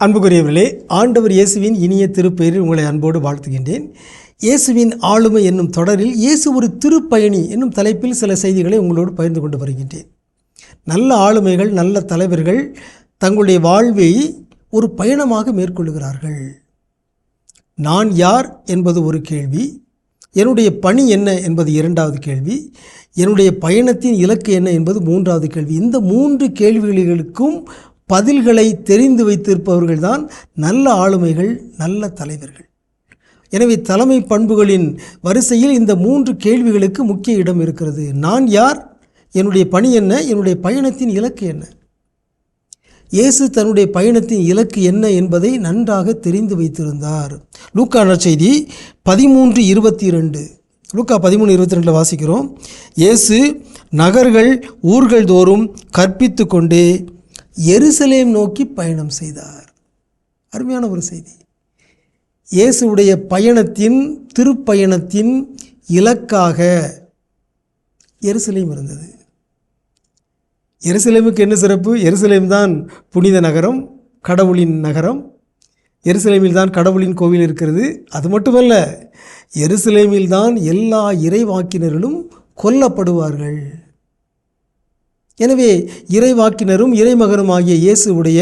அன்புக்குரியவர்களே, ஆண்டவர் இயேசுவின் இனிய திருப்பெயரில் உங்களை அன்போடு வாழ்த்துகின்றேன். இயேசுவின் ஆளுமை என்னும் தொடரில் இயேசு ஒரு திருப்பயணி என்னும் தலைப்பில் சில செய்திகளை உங்களோடு பகிர்ந்து கொண்டு வருகின்றேன். நல்ல ஆளுமைகள், நல்ல தலைவர்கள் தங்களுடைய வாழ்வை ஒரு பயணமாக மேற்கொள்கிறார்கள். நான் யார் என்பது ஒரு கேள்வி, என்னுடைய பணி என்ன என்பது இரண்டாவது கேள்வி, என்னுடைய பயணத்தின் இலக்கு என்ன என்பது மூன்றாவது கேள்வி. இந்த மூன்று கேள்விகளுக்கும் பதில்களை தெரிந்து வைத்திருப்பவர்கள்தான் நல்ல ஆளுமைகள், நல்ல தலைவர்கள். எனவே தலைமை பண்புகளின் வரிசையில் இந்த மூன்று கேள்விகளுக்கு முக்கிய இடம் இருக்கிறது. நான் யார், என்னுடைய பணி என்ன, என்னுடைய பயணத்தின் இலக்கு என்ன. இயேசு தன்னுடைய பயணத்தின் இலக்கு என்ன என்பதை நன்றாக தெரிந்து வைத்திருந்தார். லூக்கா நற்செய்தி 13:22, லூக்கா 13:22 வாசிக்கிறோம். இயேசு நகர்கள் ஊர்கள் தோறும் கற்பித்து கொண்டே எருசலேம் நோக்கி பயணம் செய்தார். அருமையான ஒரு செய்தி. இயேசுடைய பயணத்தின் திருப்பயணத்தின் இலக்காக எருசலேம் இருந்தது. எருசலேமுக்கு என்ன சிறப்பு? எருசலேம் தான் புனித நகரம், கடவுளின் நகரம். எருசலேமில் தான் கடவுளின் கோவில் இருக்கிறது. அது மட்டுமல்ல, எருசலேமில் தான் எல்லா இறைவாக்கினர்களும் கொல்லப்படுவார்கள். எனவே இறைவாக்கினரும் இறைமகனும் ஆகிய இயேசுவுடைய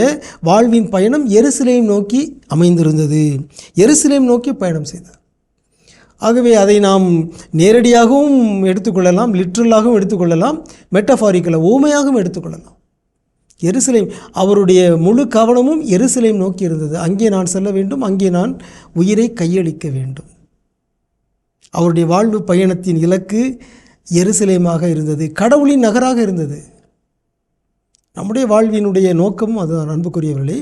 வாழ்வின் பயணம் எருசலேம் நோக்கி அமைந்திருந்தது. எருசலேம் நோக்கி பயணம் செய்தார். ஆகவே அதை நாம் நேரடியாகவும் எடுத்துக்கொள்ளலாம், லிட்ரலாகவும் எடுத்துக்கொள்ளலாம், மெட்டஃபாரிக்கலாக ஊமையாகவும் எடுத்துக்கொள்ளலாம். எருசலேம், அவருடைய முழு கவனமும் எருசலேம் நோக்கி இருந்தது. அங்கே நான் செல்ல வேண்டும், அங்கே நான் உயிரை கையளிக்க வேண்டும். அவருடைய வாழ்வு பயணத்தின் இலக்கு எருசலேமாக இருந்தது, கடவுளின் நகராக இருந்தது. நம்முடைய வாழ்வினுடைய நோக்கமும் அதுதான். அன்புக்குரியவர்களே,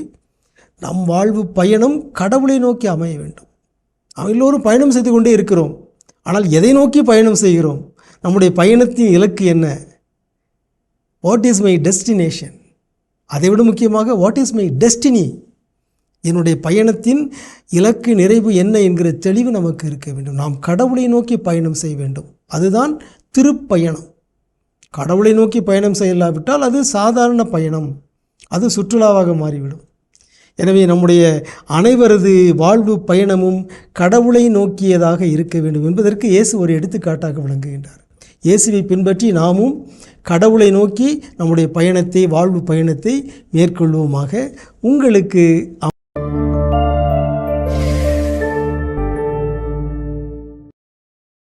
நம் வாழ்வு பயணம் கடவுளை நோக்கி அமைய வேண்டும். எல்லோரும் பயணம் செய்து கொண்டே இருக்கிறோம். ஆனால் எதை நோக்கி பயணம் செய்கிறோம்? நம்முடைய பயணத்தின் இலக்கு என்ன? What is my destination? அதைவிட முக்கியமாக வாட் இஸ் மை டெஸ்டினி? என்னுடைய பயணத்தின் இலக்கு நிறைவு என்ன என்கிற தெளிவு நமக்கு இருக்க வேண்டும். நாம் கடவுளை நோக்கி பயணம் செய்ய வேண்டும். அதுதான் திருப்பயணம். கடவுளை நோக்கி பயணம் செய்யலாவிட்டால் அது சாதாரண பயணம், அது சுற்றுலாவாக மாறிவிடும். எனவே நம்முடைய அனைவரது வாழ்வு பயணமும் கடவுளை நோக்கியதாக இருக்க வேண்டும் என்பதற்கு இயேசு ஒரு எடுத்துக்காட்டாக விளங்குகின்றார். இயேசுவை பின்பற்றி நாமும் கடவுளை நோக்கி நம்முடைய பயணத்தை, வாழ்வு பயணத்தை மேற்கொள்வோமாக. உங்களுக்கு